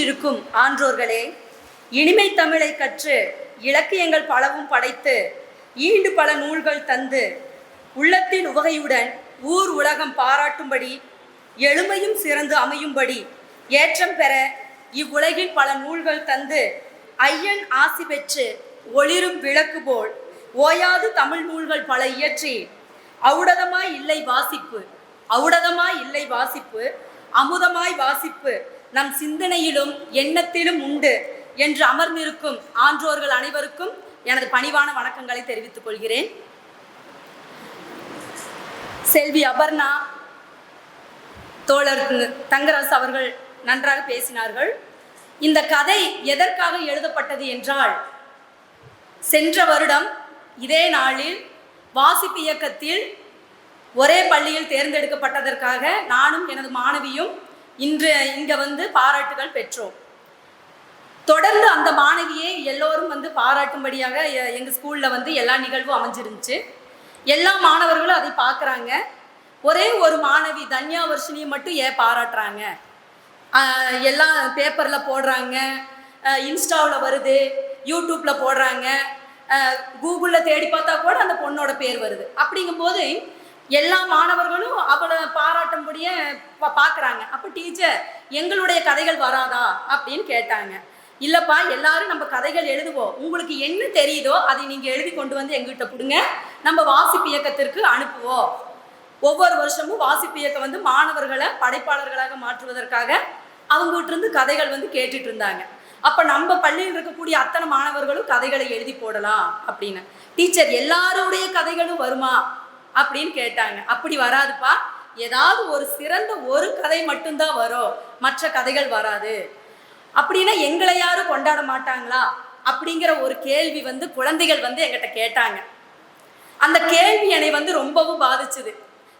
வீற்றிருக்கும் ஆன்றோர்களே, இனிமை தமிழை கற்று இலக்கியங்கள் பலவும் படைத்து ஈண்டு பல நூல்கள் தந்து உள்ளத்தின் உவகையுடன் ஊர் உலகம் பாராட்டும்படி எளிமையும் சிறந்து அமையும்படி ஏற்றம் பெற இவ்வுலகில் பல நூல்கள் தந்து ஐயன் ஆசி பெற்று ஒளிரும் விளக்கு போல் ஓயாது தமிழ் நூல்கள் பல இயற்றி ஔடதமாய் இல்லை வாசிப்பு அமுதமாய் வாசிப்பு நம் சிந்தனையிலும் எண்ணத்திலும் உண்டு என்று அமர்ந்திருக்கும் ஆன்றோர்கள் அனைவருக்கும் எனது பணிவான வணக்கங்களை தெரிவித்துக் கொள்கிறேன். செல்வி அபர்ணா, தோழர் தங்கராசு அவர்கள் நன்றாக பேசினார்கள். இந்த கதை எதற்காக எழுதப்பட்டது என்றால், சென்ற வருடம் இதே நாளில் வாசிப்பு இயக்கத்தில் ஒரே பள்ளியில் தேர்ந்தெடுக்கப்பட்டதற்காக நானும் எனது மாணவியும் இங்கே பாராட்டுகள் பெற்றோம். தொடர்ந்து அந்த மாணவியை எல்லோரும் பாராட்டும்படியாக எங்கள் ஸ்கூலில் எல்லா நிகழ்வும் அமைஞ்சிருந்துச்சு. எல்லா மாணவர்களும் அதை பார்க்குறாங்க. ஒரே ஒரு மாணவி தன்யா வர்ஷினியை மட்டும் ஏன் பாராட்டுறாங்க? எல்லாம் பேப்பரில் போடுறாங்க, இன்ஸ்டாவில் வருது, யூடியூப்பில் போடுறாங்க, கூகுளில் தேடி பார்த்தா கூட அந்த பொண்ணோட பேர் வருது. அப்படிங்கும்போது எல்லா மாணவர்களும் அவளை பாராட்டும்படியே பார்க்குறாங்க. அப்போ டீச்சர், எங்களுடைய கதைகள் வராதா அப்படின்னு கேட்டாங்க. இல்லைப்பா, எல்லாரும் நம்ம கதைகள் எழுதுவோம், உங்களுக்கு என்ன தெரியுதோ அதை நீங்கள் எழுதி கொண்டு வந்து எங்ககிட்ட கொடுங்க, நம்ம வாசிப்பு இயக்கத்திற்கு அனுப்புவோம். ஒவ்வொரு வருஷமும் வாசிப்பு இயக்கம் மாணவர்களை படைப்பாளர்களாக மாற்றுவதற்காக அவங்ககிட்ட இருந்து கதைகள் கேட்டுட்டு இருந்தாங்க. அப்போ நம்ம பள்ளியில் இருக்கக்கூடிய அத்தனை மாணவர்களும் கதைகளை எழுதி போடலாம் அப்படின்னு. டீச்சர், எல்லாருடைய கதைகளும் வருமா அப்படின்னு கேட்டாங்க. அப்படி வராதுப்பா, ஏதாவது ஒரு சிறந்த ஒரு கதை மட்டும்தான் வரும், மற்ற கதைகள் வராது. அப்படின்னா எங்களை யாரும் கொண்டாட மாட்டாங்களா அப்படிங்கிற ஒரு கேள்வி குழந்தைகள் என்கிட்ட கேட்டாங்க. அந்த கேள்வி என்னை ரொம்பவும் பாதிச்சுது.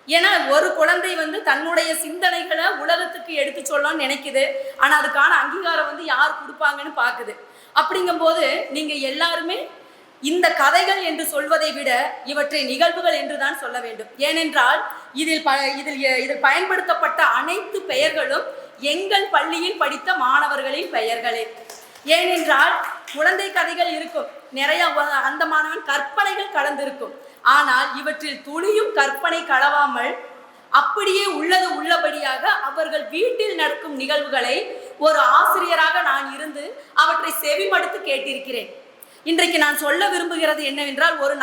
ஏன்னா ஒரு குழந்தை தன்னுடைய சிந்தனைகளை உலகத்துக்கு எடுத்து சொல்லணும்னு நினைக்குது. ஆனால் அதுக்கான அங்கீகாரம் யார் கொடுப்பாங்கன்னு பார்க்குது. அப்படிங்கும்போது நீங்கள் எல்லாருமே இந்த கதைகள் என்று சொல்வதை விட இவற்றை நிகழ்வுகள் என்று தான் சொல்ல வேண்டும். ஏனென்றால் இதில் பயன்படுத்தப்பட்ட அனைத்து பெயர்களும் எங்கள் பள்ளியில் படித்த மாணவர்களின் பெயர்களே. ஏனென்றால் குழந்தை கதைகள் இருக்கும், நிறைய அந்த மாணவன் கற்பனைகள் கலந்திருக்கும். ஆனால் இவற்றில் துளியும் கற்பனை கலவாமல் அப்படியே உள்ளது உள்ளபடியாக அவர்கள் வீட்டில் நடக்கும் நிகழ்வுகளை ஒரு ஆசிரியராக நான் இருந்து அவற்றை செவிமடுத்து கேட்டிருக்கிறேன். இன்றைக்கு நான் சொல்ல விரும்புகிறது என்னவென்றால், ஒரு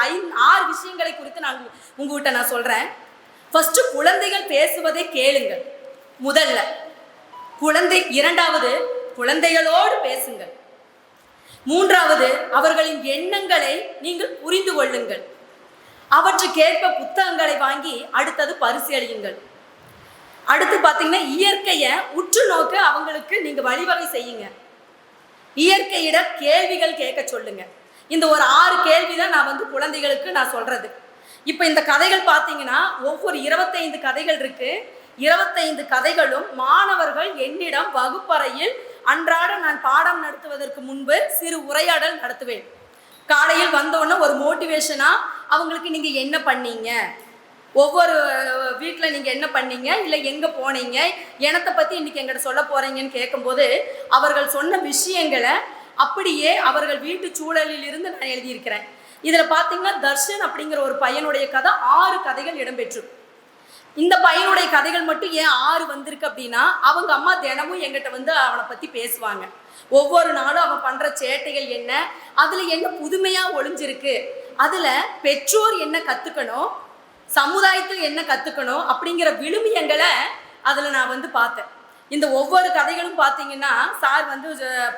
5-6 விஷயங்களை குறித்து நான் உங்ககிட்ட நான் சொல்றேன். ஃபர்ஸ்ட், குழந்தைகள் பேசுவதை கேளுங்கள். முதல்ல இரண்டாவது, குழந்தைகளோடு பேசுங்கள். மூன்றாவது, அவர்களின் எண்ணங்களை நீங்கள் புரிந்து கொள்ளுங்கள். அவற்றுக்கேற்ப புத்தகங்களை வாங்கி அடுத்தது பரிசீலியுங்கள். அடுத்து பார்த்தீங்கன்னா, இயற்கையை உற்று நோக்க அவங்களுக்கு நீங்கள் வழிவகை செய்யுங்க. இயற்கையிட கேள்விகள் கேட்க சொல்லுங்க. இந்த ஒரு 6 கேள்வி தான் நான் குழந்தைகளுக்கு நான் சொல்றது. இப்போ இந்த கதைகள் பார்த்தீங்கன்னா, ஒவ்வொரு 25 கதைகள் இருக்கு. 25 கதைகளும் மாணவர்கள் என்னிடம் வகுப்பறையில் அன்றாட நான் பாடம் நடத்துவதற்கு முன்பு சிறு உரையாடல் நடத்துவேன். காலையில் வந்தோடனே ஒரு மோட்டிவேஷனாக அவங்களுக்கு நீங்கள் என்ன பண்ணீங்க, ஒவ்வொரு வீட்டில் நீங்கள் என்ன பண்ணீங்க, இல்லை எங்கே போனீங்க, எனத்தை பற்றி இன்றைக்கி எங்கிட்ட சொல்ல போகிறீங்கன்னு கேட்கும்போது அவர்கள் சொன்ன விஷயங்களை அப்படியே அவர்கள் வீட்டு சூழலில் இருந்து நான் எழுதியிருக்கிறேன். இதில் பார்த்தீங்கன்னா, தர்ஷன் அப்படிங்கிற ஒரு பையனுடைய கதை 6 கதைகள் இடம்பெற்று. இந்த பையனுடைய கதைகள் மட்டும் ஏன் 6 வந்திருக்கு அப்படின்னா, அவங்க அம்மா தினமும் எங்கிட்ட அவனை பற்றி பேசுவாங்க. ஒவ்வொரு நாளும் அவன் பண்ணுற சேட்டைகள் என்ன, அதில் என்ன புதுமையாக ஒளிஞ்சிருக்கு, அதில் பெற்றோர் என்ன கற்றுக்கணும், சமுதாயத்தில் என்ன கற்றுக்கணும் அப்படிங்கிற விழுமியங்களை அதில் நான் பார்த்தேன். இந்த ஒவ்வொரு கதைகளும் பார்த்தீங்கன்னா, சார்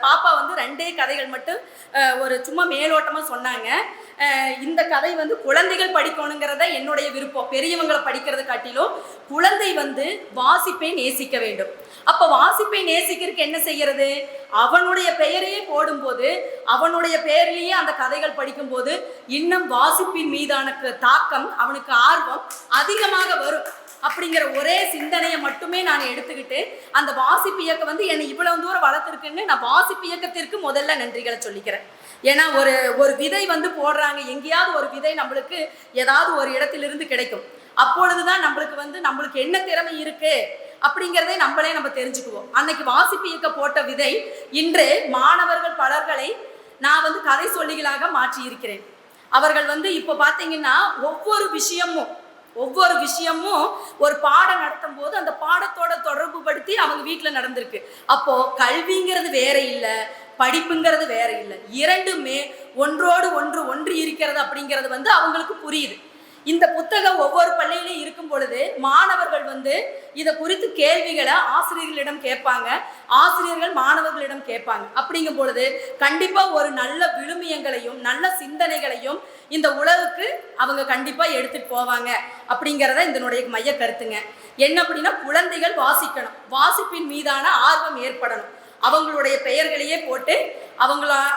பாப்பா 2 கதைகள் மட்டும் ஒரு சும்மா மேலோட்டமாக சொன்னாங்க. இந்த கதை குழந்தைகள் படிக்கணுங்கிறத என்னுடைய விருப்பம். பெரியவங்களை படிக்கிறத காட்டிலும் குழந்தை வாசிப்பை நேசிக்க வேண்டும். அப்போ வாசிப்பை நேசிக்கிறதுக்கு என்ன செய்யறது? அவனுடைய பெயரையே போடும்போது, அவனுடைய பெயரிலேயே அந்த கதைகள் படிக்கும்போது இன்னும் வாசிப்பின் மீதான தாக்கம், அவனுக்கு ஆர்வம் அதிகமாக வரும். அப்படிங்கிற ஒரே சிந்தனையை மட்டுமே நான் எடுத்துக்கிட்டு அந்த வாசிப்பு இயக்கம் என்னை இவ்வளவு தூரம் வளர்த்துருக்குன்னு நான் வாசிப்பு இயக்கத்திற்கு முதல்ல நன்றிகளை சொல்லிக்கிறேன். ஏன்னா ஒரு விதை போடுறாங்க, எங்கேயாவது ஒரு விதை நம்மளுக்கு ஏதாவது ஒரு இடத்திலிருந்து கிடைக்கும். அப்பொழுதுதான் நம்மளுக்கு நம்மளுக்கு என்ன திறமை இருக்கு அப்படிங்கிறதை நம்ம தெரிஞ்சுக்குவோம். அன்னைக்கு வாசிப்பு இயக்க போட்ட விதை இன்று மாணவர்கள் பலர்களை நான் கதை சொல்லிகளாக மாற்றி இருக்கிறேன். அவர்கள் இப்போ பார்த்தீங்கன்னா ஒவ்வொரு விஷயமும் ஒரு பாடம் நடத்தும் போது அந்த பாடத்தோட தொடர்பு படுத்தி அவங்க வீட்டில் நடந்திருக்கு. அப்போ கல்விங்கிறது வேற இல்லை, படிப்புங்கிறது வேற இல்லை, இரண்டுமே ஒன்றோடு ஒன்று இருக்கிறது அப்படிங்கிறது அவங்களுக்கு புரியுது. இந்த புத்தகம் ஒவ்வொரு பள்ளியிலையும் இருக்கும் பொழுது மாணவர்கள் இதை குறித்து கேள்விகளை ஆசிரியர்களிடம் கேட்பாங்க, ஆசிரியர்கள் மாணவர்களிடம் கேட்பாங்க. அப்படிங்கும் பொழுது கண்டிப்பா ஒரு நல்ல விழுமியங்களையும் நல்ல சிந்தனைகளையும் இந்த உலகுக்கு அவங்க கண்டிப்பா எடுத்துட்டு போவாங்க அப்படிங்கிறத இதனுடைய மைய கருத்துங்க. என்ன அப்படின்னா, குழந்தைகள் வாசிக்கணும், வாசிப்பின் மீதான ஆர்வம் ஏற்படணும். அவங்களுடைய பெயர்களையே போட்டு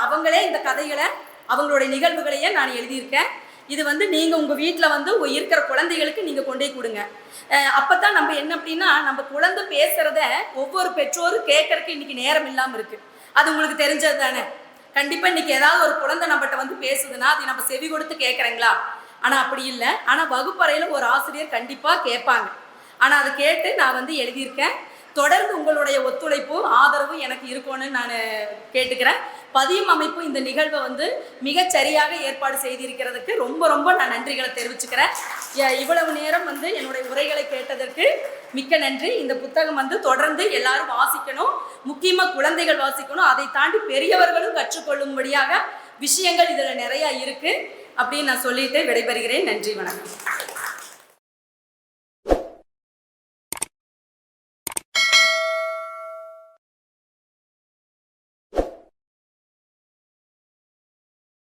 அவங்களே இந்த கதைகளை அவங்களுடைய நிகழ்வுகளையே நான் எழுதியிருக்கேன். இது நீங்கள் உங்கள் வீட்டில் இருக்கிற குழந்தைகளுக்கு நீங்கள் கொண்டே கொடுங்க. அப்போ தான் நம்ம என்ன அப்படின்னா, நம்ம குழந்தை பேசுகிறத ஒவ்வொரு பெற்றோரும் கேட்கறதுக்கு இன்றைக்கி நேரம் இல்லாமல் இருக்குது. அது உங்களுக்கு தெரிஞ்சது தானே. கண்டிப்பாக இன்றைக்கி ஏதாவது ஒரு குழந்தை நம்மகிட்ட பேசுதுன்னா அது நம்ம செவி கொடுத்து கேட்குறீங்களா? ஆனால் அப்படி இல்லை. ஆனால் வகுப்பறையில் ஒரு ஆசிரியர் கண்டிப்பாக கேட்பாங்க. ஆனால் அதை கேட்டு நான் எழுதியிருக்கேன். தொடர்ந்து உங்களுடைய ஒத்துழைப்பு ஆதரவு எனக்கு இருக்கணும்னு நான் கேட்டுக்கிறேன். பதியும் அமைப்பு இந்த நிகழ்வை மிகச்சரியாக ஏற்பாடு செய்திருக்கிறதுக்கு ரொம்ப நான் நன்றிகளை தெரிவிச்சுக்கிறேன். இவ்வளவு நேரம் என்னுடைய உரைகளை கேட்டதற்கு மிக்க நன்றி. இந்த புத்தகம் தொடர்ந்து எல்லாரும் வாசிக்கணும், முக்கியமாக குழந்தைகள் வாசிக்கணும். அதை தாண்டி பெரியவர்களும் கற்றுக்கொள்ளும்படியாக விஷயங்கள் இதில் நிறையா இருக்குது அப்படின்னு நான் சொல்லிட்டு விடைபெறுகிறேன். நன்றி, வணக்கம்.